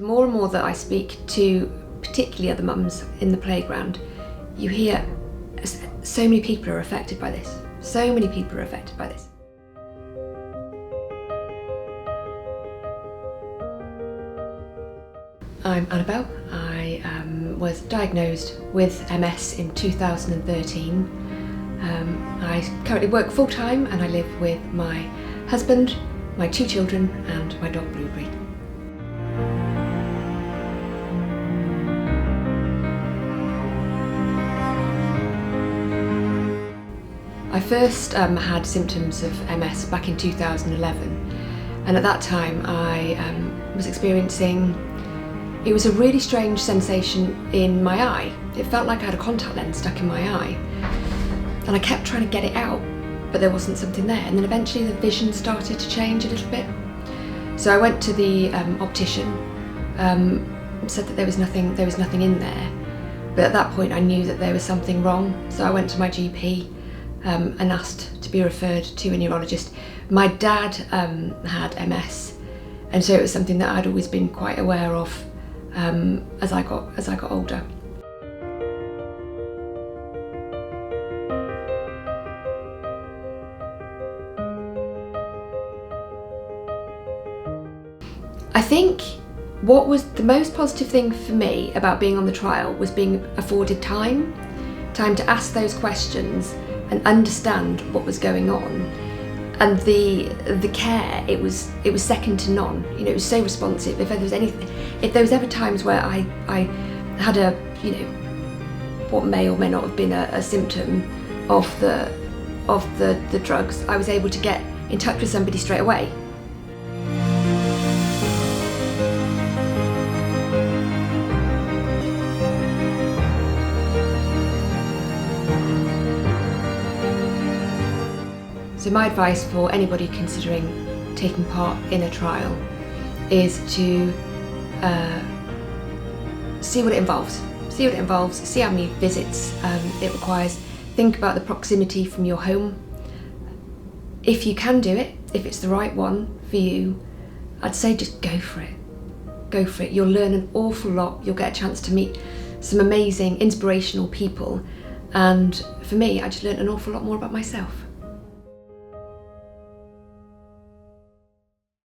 The more and more that I speak to particularly other mums in the playground, you hear so many people are affected by this. So many people are affected by this. I'm Annabelle. I was diagnosed with MS in 2013. I currently work full-time and I live with my husband, my 2 children and my dog Blueberry. I first had symptoms of MS back in 2011, and at that time I was experiencing, it was a really strange sensation in my eye. It felt like I had a contact lens stuck in my eye, and I kept trying to get it out, but there wasn't something there. And then eventually the vision started to change a little bit. So I went to the optician, said that there was nothing in there, but at that point I knew that there was something wrong. So I went to my GP and asked to be referred to a neurologist. My dad had MS, and so it was something that I'd always been quite aware of as I got older. I think what was the most positive thing for me about being on the trial was being afforded time to ask those questions and understand what was going on. And the care, it was second to none. You know, it was so responsive. If there was ever times where I had what may or may not have been a symptom of the drugs, I was able to get in touch with somebody straight away. So my advice for anybody considering taking part in a trial is to see what it involves. See how many visits it requires. Think about the proximity from your home. If you can do it, if it's the right one for you, I'd say just go for it. Go for it. You'll learn an awful lot. You'll get a chance to meet some amazing, inspirational people. And for me, I just learned an awful lot more about myself.